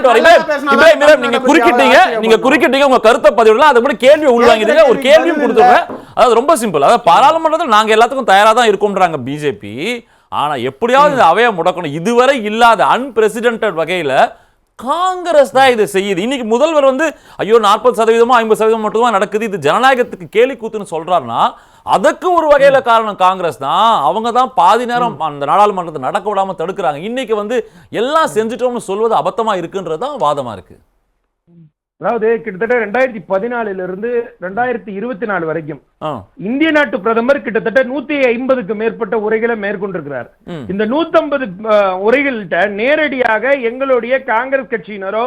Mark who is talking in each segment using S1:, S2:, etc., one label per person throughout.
S1: சொல்லிட்டு வரீங்க. நீங்க குறுக்கிட்டீங்க உங்க கருத்தை பதிவிடலாம். அது கூட கேள்வி உள்வாங்கிடுங்க. ஒரு கேள்வியும் கொடுத்துருவேன். அதாவது ரொம்ப சிம்பிள். அதாவது பாராளுமன்றத்தில் நாங்க எல்லாத்துக்கும் தயாரா தான் இருக்கோம்ன்றாங்க பிஜேபி. ஆனா எப்படியாவது இந்த அவையை முடக்கணும். இதுவரை இல்லாத அன்பிரசிடென்டட் வகையில காங்கிரஸ் தான் இதை செய்யுது. இன்னைக்கு முதல்வர் ஐயோ 40% 50% மட்டும் தான் நடக்குது, இது ஜனநாயகத்துக்கு கேலி கூத்துன்னு சொல்றாருன்னா அதுக்கு ஒரு வகையில காரணம் காங்கிரஸ் தான். அவங்க தான் பாதி நேரம் அந்த நாடாளுமன்றத்தை நடக்க விடாம தடுக்கிறாங்க. இன்னைக்கு எல்லாம் செஞ்சுட்டோம்னு சொல்வது அபத்தமா இருக்குன்றதுதான் வாதமா இருக்கு.
S2: அதாவது கிட்டத்தட்ட 2014 இருந்து 2024 வரைக்கும் இந்திய நாட்டு பிரதமர் கிட்டத்தட்ட 150க்கு மேற்பட்ட உரைகளை மேற்கொண்டிருக்கிறார். இந்த 150 உரைகள்கிட்ட நேரடியாக எங்களுடைய காங்கிரஸ் கட்சியினரோ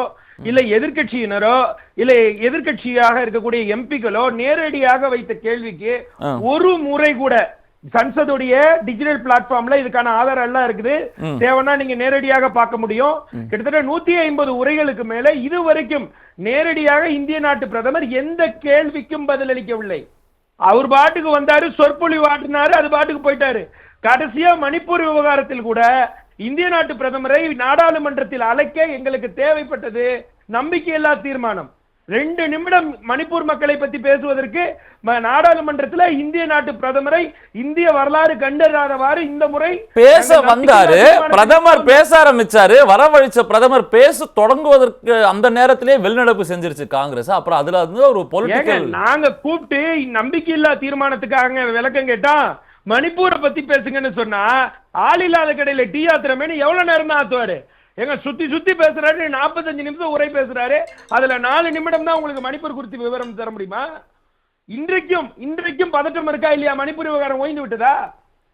S2: இல்ல எதிர்கட்சியினரோ இல்ல எதிர்கட்சியாக இருக்கக்கூடிய எம்பிக்களோ நேரடியாக வைத்த கேள்விக்கு ஒரு முறை கூட சன்சதுடைய டிஜிட்டல் பிளாட்ஃபார்ம்ல இதுக்கான ஆதாரம் எல்லாம் இருக்குது, தேவைன்னா நீங்க நேரடியாக பார்க்க முடியும். கிட்டத்தட்ட 150 உரைகளுக்கு மேல இதுவரைக்கும் நேரடியாக இந்திய நாட்டு பிரதமர் எந்த கேள்விக்கும் பதிலளிக்கவில்லை. அவர் பாட்டுக்கு வந்தாரு, சொற்பொழிவு ஆட்டினாரு, அது பாட்டுக்கு போயிட்டாரு. கடைசியா மணிப்பூர் விவகாரத்தில் கூட இந்திய நாட்டு பிரதமரை நாடாளுமன்றத்தில் அழைக்க எங்களுக்கு தேவைப்பட்டது நம்பிக்கையில்லா தீர்மானம். 2 நிமிடம் மணிப்பூர் மக்களை பத்தி பேசுவதற்கு நாடாளுமன்றத்தில் இந்திய நாட்டு பிரதமரை இந்திய வரலாறு கண்டறியாதவாறு இந்த முறை
S1: பேச வந்தாரு. பிரதமர் பேச ஆரம்பிச்சாரு. வரவழைச்ச பிரதமர் பேச தொடங்குவதற்கு அந்த நேரத்திலே வெளிநடப்பு செஞ்சிருச்சு காங்கிரஸ். அப்புறம் அதுல ஒரு பொலிட்டிக்கல்
S2: நாங்க கூப்பிட்டு நம்பிக்கையில்லா தீர்மானத்துக்காக விளக்கம் கேட்டா மணிப்பூரை பத்தி பேசுங்கன்னு சொன்னா ஆள் இல்லாத கடையில டீ ஆத்திரமேனு எவ்வளவு நேரம் தான் ஆத்துவாரு? எங்க சுத்தி சுத்தி பேசுறாரு. 45 நிமிஷம் உரை பேசுறாரு. அதுல 4 நிமிடம் தான் உங்களுக்கு மணிப்பூர் குறித்து விவரம் தர முடியுமா? இன்றைக்கும் பதட்டம் இருக்கா இல்லையா? மணிப்பூர் விவகாரம் ஓய்ந்து விட்டதா?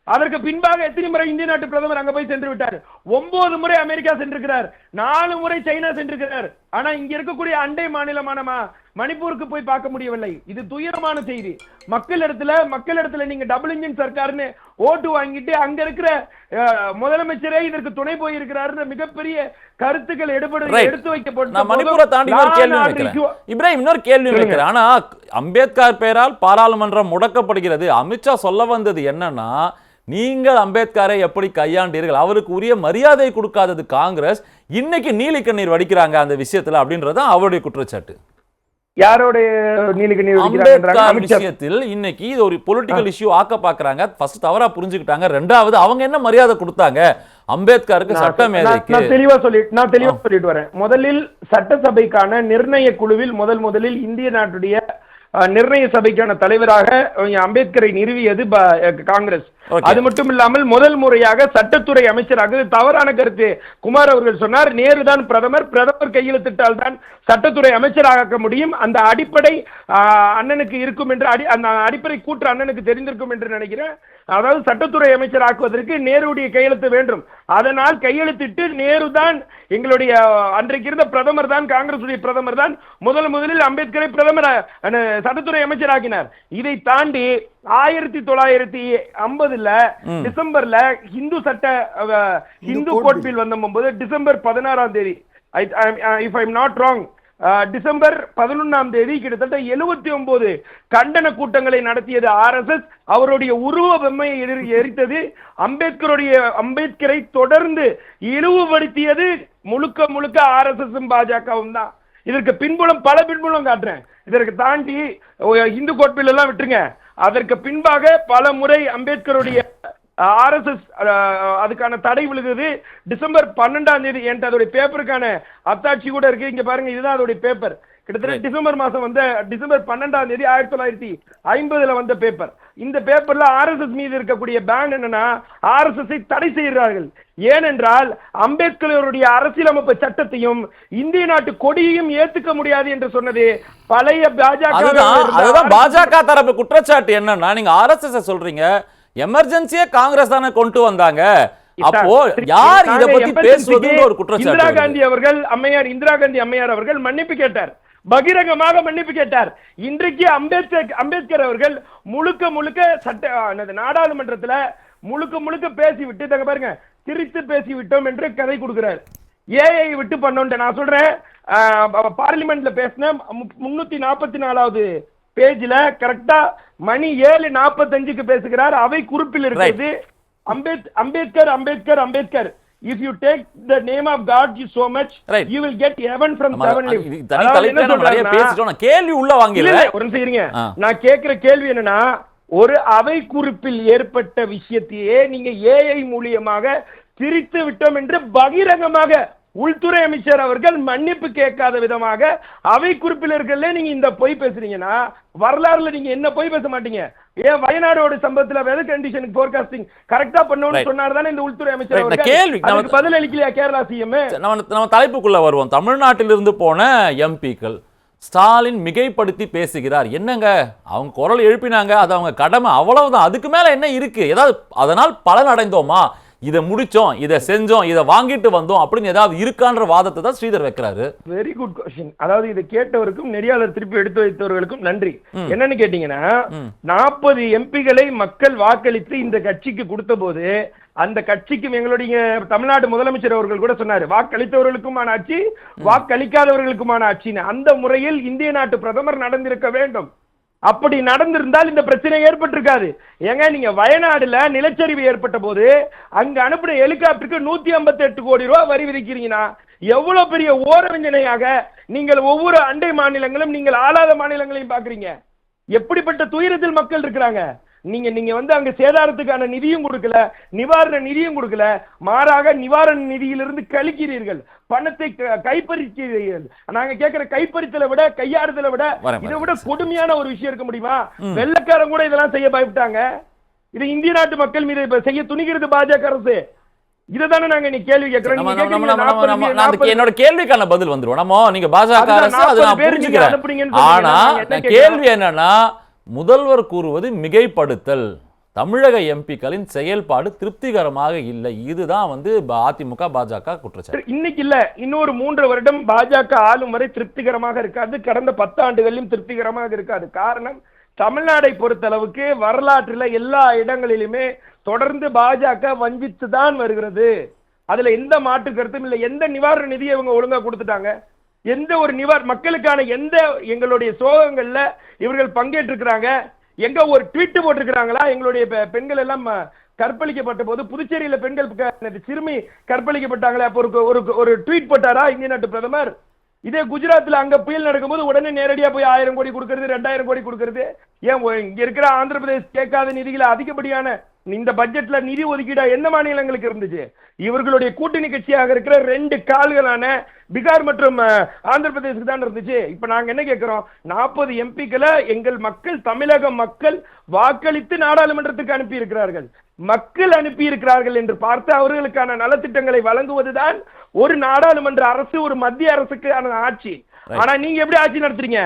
S2: அதற்கு பின்பாக எத்தனை முறை இந்திய நாட்டு பிரதமர் அங்க போய் சென்று விட்டார்? 9 முறை அமெரிக்கா சென்றிருக்கிறார், 4 முறை சைனா சென்றிருக்கிறார். ஆனா இங்க இருக்கக்கூடிய அண்டை மாநிலமான மணிப்பூருக்கு போய் பார்க்க முடியவில்லை. இது துயரமான செய்தி. மக்களிடத்துல நீங்க டபுள் இன்ஜின் சர்க்கார்னு ஓட்டு வாங்கிட்டு அங்க இருக்கிற முதலமைச்சரே இதற்கு துணை போயிருக்கிறார் மிகப்பெரிய கருத்துக்கள் எடுத்து வைக்கப்பட்டு
S1: மணிப்பூரை தாண்டி ஒரு கேள்வி வைக்கிறேன். இப்ராஹிம் இன்னொரு கேள்வி வைக்கிறேன். ஆனா அம்பேத்கர் பெயரால் பாராளுமன்றம் முடக்கப்படுகிறது. அமித்ஷா சொல்ல வந்தது என்னன்னா, நீங்கள் அம்பேத்கரை எப்படி கையாண்டீர்கள், அவருக்கு உரிய மரியாதை கொடுக்காதது காங்கிரஸ், இன்னைக்கு நீலி கண்ணீர் வடிக்கிறாங்க அந்த விஷயத்துல அப்படின்றது அவருடைய குற்றச்சாட்டு.
S2: யாரோட
S1: அம்பேத்கர் விஷயத்தில் இன்னைக்கு இது ஒரு பொலிட்டிக்கல் இஷ்யூ ஆக்க பாக்குறாங்க. ஃபர்ஸ்ட் தவறா புரிஞ்சுக்கிட்டாங்க. ரெண்டாவது அவங்க என்ன மரியாதை கொடுத்தாங்க அம்பேத்கருக்கு சட்டமேதைக்கு?
S2: நான் தெளிவா சொல்லிட்டு வரேன். முதலில் சட்டசபைக்கான நிர்ணய குழுவில் முதலில் இந்திய நாட்டுடைய நிர்ணய சபைக்கான தலைவராக அம்பேத்கரை நிறுவியது காங்கிரஸ். அது மட்டும் இல்லாமல் முதல் முறையாக சட்டத்துறை அமைச்சராக, தவறான கருத்து குமார் அவர்கள் சொன்னார், நேருதான் பிரதமர் கையெழுத்திட்டால் தான் சட்டத்துறை அமைச்சராக முடியும். அந்த அடிப்படை அண்ணனுக்கு இருக்கும் என்று அந்த அடிப்படை கூற்று அண்ணனுக்கு தெரிந்திருக்கும் என்று நினைக்கிறேன். அதாவது சட்டத்துறை அமைச்சராக்குவதற்கு நேருடைய கையெழுத்து வேண்டும். அதனால் கையெழுத்திட்டு நேரு தான் எங்களுடைய அன்றைக்கு இருந்த பிரதமர் தான், காங்கிரசுடைய பிரதமர் தான் முதலில் அம்பேத்கரை பிரதமர் சட்டத்துறை அமைச்சராக்கினார். இதை தாண்டி 1950 டிசம்பர்ல இந்து கோட் பில் வந்தபோது டிசம்பர் 16ஆம் தேதி, if I am not wrong, December 11ஆம் தேதி கிட்டத்தட்ட 79 கண்டன கூட்டங்களை நடத்தியது ஆர்எஸ்எஸ். அவருடைய உருவ பொம்மையை எரித்தது அம்பேத்கரை தொடர்ந்து இழிவுபடுத்தியது முழுக்க ஆர்எஸ்எஸ் பாஜகவும் தான். இதற்கு பல பின்புலம் காட்டுறேன். இதற்கு தாண்டி இந்து கோட்பில் எல்லாம் விட்டுருங்க. அதற்கு பின்பாக பல முறை அம்பேத்கருடைய ஆர்எஸ்எஸ் அதுக்கான தடை விழுகுது. டிசம்பர் 12ஆம் தேதி என்கிட்ட அதோடைய பேப்பருக்கான அத்தாட்சி கூட இருக்கு. இங்க பாருங்க, இதுதான் அதோடைய பேப்பர். கிட்டத்தட்ட டிசம்பர் மாசம் டிசம்பர் 12ஆம் தேதி 1950 வந்த பேப்பர். இந்த பேப்பர்ல ஆர்எஸ்எஸ் மீது இருக்கக்கூடிய பேன் என்னன்னா, ஆர்எஸ்எஸ் தடை செய்கிறார்கள். ஏனென்றால் அம்பேத்கருடைய அரசியலமைப்பு சட்டத்தையும் இந்திய நாட்டு கொடியையும் ஏத்துக்க முடியாது என்று சொன்னது பழைய
S1: பாஜக தரப்பு குற்றச்சாட்டு. என்னன்னா, நீங்க ஆர்எஸ்எஸ் சொல்றீங்க, எமர்ஜென்சியே காங்கிரஸ் தானே கொண்டு வந்தாங்க. அப்போ யார் இத பத்தி பேசுவதுன்னு ஒரு குற்றச்சாட்டு.
S2: இந்திரா காந்தி அம்மையார் அவர்கள் மன்னிப்பு கேட்டார், பகிரங்கமாக மன்னிப்பு கேட்டார். இன்றைக்கு அம்பேத்கர் அவர்கள் முழுக்க சட்ட நாடாளுமன்றத்துல முழுக்க பேசிவிட்டு பாருங்க, திரித்து பேசிவிட்டோம் என்று கதை கொடுக்கிறார். ஏஐ விட்டு பண்ணோம். நான் சொல்றேன், பார்லிமெண்ட்ல பேசின 344வது பேஜ்ல கரெக்டா மணி 7:45 பேசுகிறார். அவை குறிப்பில் இருக்கிறது Ambedkar. if you take the name of God so much,
S1: Right.
S2: you will get heaven from seven lives.
S1: தனி தலைப்புல நம்ம நிறைய பேசிட்டோம். நான் கேள்வி உள்ள வாங்கில
S2: ஒரு நிமிஷம் இருங்க. நான் கேக்குற கேள்வி என்னன்னா, ஒரு அவை குறிப்பில் ஏற்பட்ட விஷயத்தையே நீங்க ஏஐ மூலியமாக திரித்து விட்டோம் என்று பகிரங்கமாக உள்துறை அமைச்சர் அவர்கள் மன்னிப்பு கேட்காத விதமாக அவை குறிப்பில் இருக்கல நீங்க இந்த பொய் பேசுறீங்கன்னா, வரலாறுல நீங்க என்ன பொய் பேச மாட்டீங்க? ஏன் வயநாடோட சம்பவத்துல வெதர் கண்டிஷனுக்கு ஃபோர்காஸ்டிங் கரெக்டா பண்ணணும்னு சொன்னார் தானே இந்த உள்துறை அமைச்சர் அவர்கள்? அதுக்கு பதில் அளிக்கலையா கேரளா சிஎம்?
S1: நம்ம தலைப்புக்குள்ள வருவோம். தமிழ்நாட்டிலிருந்து போன எம்பிக்கள் ஸ்டாலின் மிகைப்படுத்தி பேசுகிறார். என்னங்க அவங்க குரல் எழுப்பினாங்க, அது அவங்க கடமை, அவ்வளவுதான். அதுக்கு மேல என்ன இருக்கு? ஏதாவது அதனால் பலன் அடைந்தோமா, இதை முடிச்சோம், இதை செஞ்சோம், இதை வாங்கிட்டு வந்தோம் அப்படின்னு ஏதாவது இருக்கான்ற வாதத்தை தான் ஸ்ரீதர் வைக்கிறாரு.
S2: Very good question. அதாவது இதை கேட்டவருக்கும் நெறியாளர் திருப்பி எடுத்து வைத்தவர்களுக்கும் நன்றி. என்னன்னு கேட்டீங்கன்னா, 40 எம்பிகளை மக்கள் வாக்களித்து இந்த கட்சிக்கு கொடுத்த போது அந்த கட்சிக்கும் எங்களுடைய தமிழ்நாடு முதலமைச்சர் அவர்கள் கூட சொன்னாரு, வாக்களித்தவர்களுக்குமான ஆட்சி, வாக்களிக்காதவர்களுக்குமான ஆட்சின்னு. அந்த முறையில் இந்திய நாட்டு பிரதமர் நடந்திருக்க வேண்டும். அப்படி நடந்திருந்தால் இந்த பிரச்சனை ஏற்பட்டிருக்காது. ஏங்க நீங்க வயநாடுல நிலச்சரிவு ஏற்பட்ட போது அங்க அனுப்பின ஹெலிகாப்டருக்கு 158 கோடி ரூபாய் வரி விதிக்கிறீங்கன்னா எவ்வளவு பெரிய ஓரவஞ்சனையாக நீங்கள் ஒவ்வொரு அண்டை மாநிலங்களும் நீங்கள் ஆளாத மாநிலங்களையும் பாக்குறீங்க. எப்படிப்பட்ட துயரத்தில் மக்கள் இருக்கிறாங்க. நீங்க வந்து அங்க சேதாரத்துக்கான நிதியும் கொடுக்கல, நிவாரண நிதியும் கொடுக்கல, மாறாக நிவாரண நிதியிலிருந்து கழிக்கிறீர்கள், பணத்தை கைப்பறிக்கிறீர்கள். நாங்க கேட்கிற கைப்பறித்தலை விட கையாடுதலை விட இதை விட கொடுமையான ஒரு விஷயம் இருக்க முடியுமா? வெள்ளக்காரன் கூட இதெல்லாம் செய்ய பயப்பட்டாங்க. இது இந்திய நாட்டு மக்கள் மீது செய்ய துணிகிறது பாஜக அரசு. இதுதானே நாங்க நீ கேள்வி கேட்கிறோம்.
S1: என்னோட கேள்விக்கான பதில் வந்துரும். நம்ம நீங்க பாஜக அரசு அது நான் புரிஞ்சுக்கிறேன். ஆனா கேள்வி என்னன்னா, முதல்வர் கூறுவது மிகைப்படுத்தல், தமிழக எம்பிக்களின் செயல்பாடு திருப்திகரமாக இல்லை. இதுதான் வந்து அதிமுக பாஜக குற்றச்சாட்டு.
S2: இன்னைக்கு இல்ல, இன்னொரு 3 வருடம் பாஜக ஆளும் வரை திருப்திகரமாக இருக்காது. கடந்த 10 ஆண்டுகளிலும் திருப்திகரமாக இருக்காது. காரணம், தமிழ்நாடை பொறுத்தளவுக்கு வரலாற்றில் எல்லா இடங்களிலுமே தொடர்ந்து பாஜக வஞ்சித்து தான் வருகிறது. அதுல எந்த மாற்று கருத்தும் இல்லை. எந்த நிவாரண நிதியை இவங்க ஒழுங்கா கொடுத்துட்டாங்க? எந்த ஒரு மக்களுக்கான எந்த எங்களுடைய சோகங்கள்ல இவர்கள் பங்கேற்றிருக்கிறாங்க? எங்க ஒரு ட்வீட் போட்டிருக்கிறாங்களா? எங்களுடைய பெண்கள் எல்லாம் கற்பழிக்கப்பட்ட போது புதுச்சேரியில பெண்கள் சிறுமி கற்பழிக்கப்பட்டாங்களே, அப்போ ஒரு ட்வீட் போட்டாரா இந்திய நாட்டு பிரதமர்? இதே குஜராத்ல அங்க புயல் நடக்கும்போது உடனே நேரடியா போய் 1000 கோடி கொடுக்கிறது, 2000 கோடி கொடுக்கிறது. ஏன் இங்க இருக்கிற ஆந்திர பிரதேஷ் கேட்காத நிதிகளை அதிகப்படியான இந்த பட்ஜெட்ல நிதி ஒதுக்கீடா எந்த மாநிலங்களுக்கு இருந்துச்சு? இவர்களுடைய கூட்டணி கட்சியாக இருக்கிற 2 கால்களான பீகார் மற்றும் ஆந்திர பிரதேசுக்கு தான் இருந்துச்சு. இப்ப நாங்க என்ன கேட்கிறோம்? 40 எம்பிக்களை எங்கள் மக்கள், தமிழக மக்கள் வாக்களித்து நாடாளுமன்றத்துக்கு அனுப்பி இருக்கிறார்கள். மக்கள் அனுப்பி இருக்கிறார்கள் என்று பார்த்து அவர்களுக்கான நலத்திட்டங்களை வழங்குவதுதான் ஒரு நாடாளுமன்ற அரசு, ஒரு மத்திய அரசுக்கான ஆட்சி. ஆனா நீங்க எப்படி ஆட்சி நடத்துறீங்க?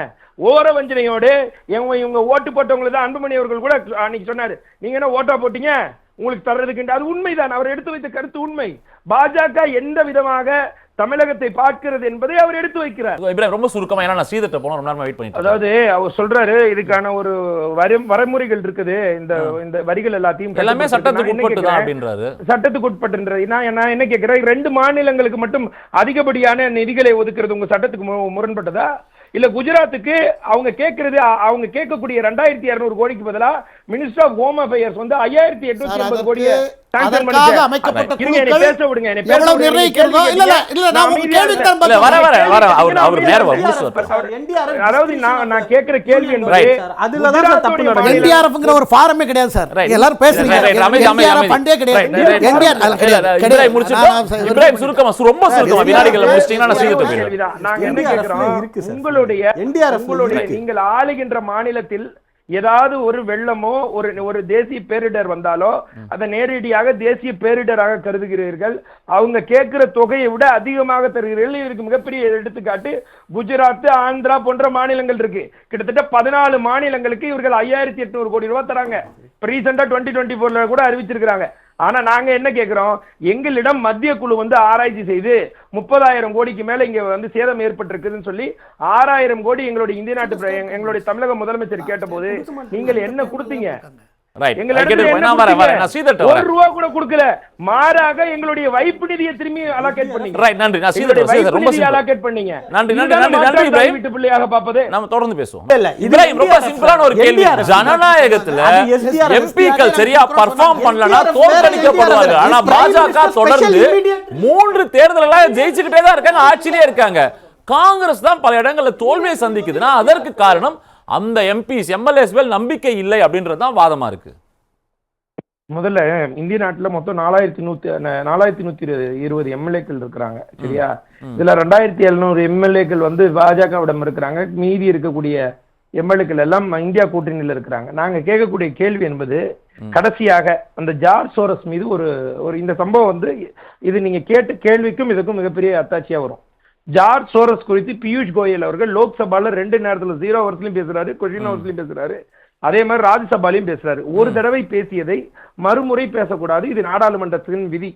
S2: ஓர வஞ்சனையோடு இவங்க ஓட்டு போட்டவங்களை தான். அன்புமணி அவர்கள் கூட அன்னைக்கு சொன்னாரு, நீங்க என்ன ஓட்டா போட்டீங்க, உங்களுக்கு தர்றதுக்கு. அது உண்மைதான், அவர் எடுத்து வைத்த கருத்து உண்மை. பாஜக எந்த விதமாக தமிழகத்தை பார்க்கிறது என்பதை அவர் எடுத்து வைக்கிறார்.
S1: ரொம்ப சுருக்கமா, ஏன்னா நான் ஸ்ரீதர்ட்ட போன ரொம்ப நேரமா வெயிட் பண்ணிட்டேன்.
S2: அதாவது அவர் சொல்றாரு, இதுக்கான ஒரு வரைமுறைகள் இருக்குது, இந்த வரிகள் எல்லாத்தையும்
S1: எல்லாமே சட்டத்துக்கு உட்பட்டு அப்படின்றாரு.
S2: சட்டத்துக்கு உட்பட்டு நான் என்ன கேட்கிறேன், 2 மாநிலங்களுக்கு மட்டும் அதிகப்படியான நிதிகளை ஒதுக்குறது உங்க சட்டத்துக்கு முரண்பட்டதா? இல்ல குஜராத்துக்கு அவங்க கேட்கறது, அவங்க கேட்கக்கூடிய 2200 கோடிக்கு பதிலா மினிஸ்டர் ஆஃப் ஹோம் அஃபேர்ஸ் வந்து 5880 கோடியை சாங்ஷன் பண்ணிட்டாங்க. பேச விடுங்க. அதாவது நான் கேட்கிற கேள்வி என்பது
S3: என்டிஆர்எஃப்ங்கற ஒரு ஃபார்மே கிடையாது சார். எல்லாரும் பேசுறீங்க. என்டிஆர்எஃப் ஃபண்டே கிடையாது.
S1: என்டிஆர் முடிச்சிட்டோம். இப்ராஹிம் சுருக்கமா, ரொம்ப சுருக்கமா வினாடிகள்ல முடிச்சிட்டீங்கன்னா நான் ஸ்ரீதர்ட்ட போயிடுறேன்.
S2: நாங்க என்ன கேக்குறோம், உங்களுடைய நீங்கள் ஆளுகின்ற மாநிலத்தில் ஏதாவது ஒரு வெள்ளமோ ஒரு தேசிய பேரிடர் வந்தாலோ அதை நேரடியாக தேசிய பேரிடராக கருதுகிறீர்கள். அவங்க கேட்கிற தொகையை விட அதிகமாக தருகிறீர்கள். இதுக்கு மிகப்பெரிய எடுத்துக்காட்டு குஜராத், ஆந்திரா போன்ற மாநிலங்கள் இருக்கு. கிட்டத்தட்ட 14 மாநிலங்களுக்கு இவர்கள் 5800 கோடி ரூபாய் தராங்க. இப்ப ரீசெண்டா 2024 கூட அறிவிச்சிருக்கிறாங்க. ஆனா நாங்க என்ன கேட்கிறோம், எங்களிடம் மத்திய குழு வந்து ஆராய்ச்சி செய்து 30,000 கோடிக்கு மேல இங்க வந்து சேதம் ஏற்பட்டிருக்குதுன்னு சொல்லி 6000 கோடி எங்களுடைய இந்திய நாட்டு எங்களுடைய தமிழக முதலமைச்சர் கேட்ட போது நீங்கள் என்ன கொடுத்தீங்க? ஒரு ரூபா கூட கொடுக்கல, மாறாக எங்களுடைய வைப்பு நிதியை திரும்பி அலோகேட் பண்ணீங்க.
S1: நன்றி. நான் சீதர் ரொம்ப
S2: அலோகேட் பண்ணீங்க.
S1: நன்றி இப்ராஹிம்.
S2: வீட்டு பிள்ளையாக பார்ப்பது.
S1: நாம தொடர்ந்து பேசுவோம். இப்ராஹிம் ரொம்ப சிம்பிளான ஒரு கேள்வி. ஜனநாயகத்துல எம்பிக்கள் சரியா பெர்ஃபார்ம் பண்ணலனா தோற்கடிக்கப்படுவாங்க. ஆனா பாஜக தொடர்ந்து 3 தேர்தல்களா ஜெயிச்சுக்கிட்டே தான் இருக்காங்க, ஆட்சியிலே இருக்காங்க. காங்கிரஸ் தான் பல இடங்கள்ல தோல்வியை சந்திக்குதுன்னா அதற்கு காரணம் அந்த எம்பிஸ் எம்எல்ஏஸ் மேல் நம்பிக்கை இல்லை அப்படின்றது தான் வாதமா இருக்கு.
S2: முதல்ல இந்திய நாட்டுல மொத்தம் 4120 எம்எல்ஏக்கள் இருக்கிறாங்க, சரியா? இதுல 2700 எம்எல்ஏக்கள் வந்து பாஜகவிடம் இருக்கிறாங்க. மீதி இருக்கக்கூடிய எம்எல்ஏக்கள் எல்லாம் இந்தியா கூட்டணியில் இருக்கிறாங்க. நாங்க கேட்கக்கூடிய கேள்வி என்பது, கடைசியாக அந்த ஜார்ஜ் சோரஸ் மீது ஒரு இந்த சம்பவம் வந்து இது நீங்க கேட்ட கேள்விக்கும் இதுக்கும் மிகப்பெரிய அத்தாட்சியா வரும். ஜார்ஜ் சோரஸ் குறித்து பியூஷ் கோயல் அவர்கள் லோக்சபால 2 நேரத்துல 0 ஹவர்ஸ்லயும் பேசுறாரு, கொஸ்டின் ஹவர்ஸ்லயும் பேசுறாரு, அதே மாதிரி ராஜ்யசபாலையும் பேசுறாரு. ஒரு தடவை பேசியதை மறுமுறை பேசக்கூடாது, இது நாடாளுமன்றத்தின் விதி.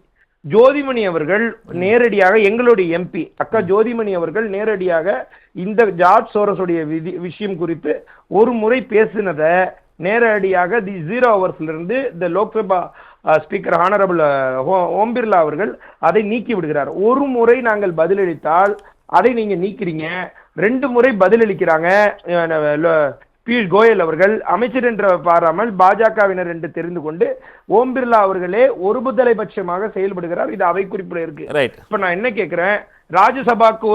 S2: ஜோதிமணி அவர்கள் நேரடியாக, எங்களுடைய எம்பி அக்கா ஜோதிமணி அவர்கள் நேரடியாக இந்த ஜார்ஜ் சோரஸுடைய விஷயம் குறித்து ஒரு முறை பேசினதை நேரடியாக 0 ஹவர்ஸ்ல இருந்து இந்த லோக்சபா ஸ்பீக்கர் ஹானரபிள் ஓம் பிர்லா அவர்கள் அதை நீக்கி விடுகிறார். ஒரு முறை நாங்கள் பதிலளித்தால் அதை நீங்க நீக்கிறீங்க, 2 முறை பதிலளிக்கிறாங்க பியூஷ் கோயல் அவர்கள். அமைச்சர் என்று பாராமல் பாஜகவினர் என்று தெரிந்து கொண்டு ஓம் பிர்லா அவர்களே ஒருதலைபட்சமாக செயல்படுகிறார். இது அவை குறிப்பில் இருக்கு. இப்ப நான் என்ன கேட்கிறேன், ராஜ்யசபாக்கு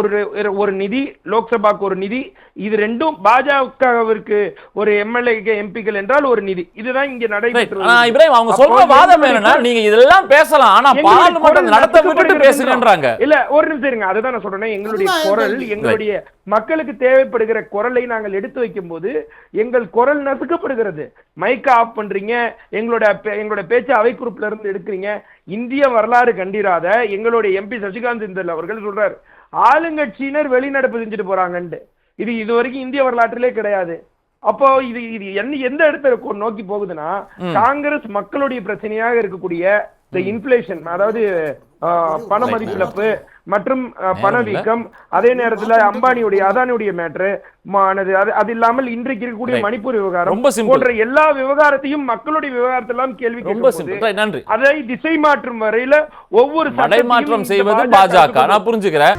S2: ஒரு நிதி, லோக்சபாக்கு ஒரு நிதி, இது ரெண்டும் பாஜகவிற்கு ஒரு எம்எல்ஏ எம்பிக்கள் என்றால் ஒரு நிதி. இதுதான் இங்க நடைபெற்றது.
S1: இப்ராஹிம் அவங்க சொல்ற வாதம் என்னன்னா, நீங்க இதெல்லாம் பேசலாம், ஆனா பாராளுமன்றம் நடத்த விட்டுட்டு பேசுங்கன்றாங்க.
S2: இல்ல ஒரு நிமிஷம் இருங்க, அதுதான் நான் சொல்றேன். எங்களுடைய குரல், எங்களுடைய மக்களுக்கு தேவைப்படுகிற குரலை நாங்கள் எடுத்து வைக்கும் போது எங்கள் குரல் நசுக்கப்படுகிறது. மைக்க ஆஃப் பண்றீங்க, எங்களோட பேச்சு அவை குறிப்புல இருந்து எடுக்கிறீங்க. இந்திய வரலாறு கண்டிராத எங்களுடைய எம்பி சசிகாந்த் செந்தில் அவர்கள் சொல்றாரு, ஆளுங்கட்சியினர் வெளிநடப்பு செஞ்சுட்டு போறாங்கன்னு. இது இதுவரைக்கும் இந்திய வரலாற்றிலே கிடையாது. அப்போ இது எந்த இடத்துல நோக்கி போகுதுன்னா, காங்கிரஸ் மக்களுடைய பிரச்சனையாக இருக்கக்கூடிய இந்த இன்ஃபிளேஷன், அதாவது பண மதிப்பிழப்பு மற்றும் பணவீக்கம், அதே நேரத்தில் அம்பானியுடைய அதானியுடைய மேட்ரு, அது இல்லாமல் இன்றைக்கு இருக்கக்கூடிய மணிப்பூர் விவகாரம் போன்ற எல்லா விவகாரத்தையும் மக்களுடைய விவகாரத்தெல்லாம் கேள்வி
S1: நன்றி
S2: அதை திசை மாற்றும் வரையில ஒவ்வொரு
S1: மாற்றம் செய்வது பாஜக. நான் புரிஞ்சுக்கிறேன்.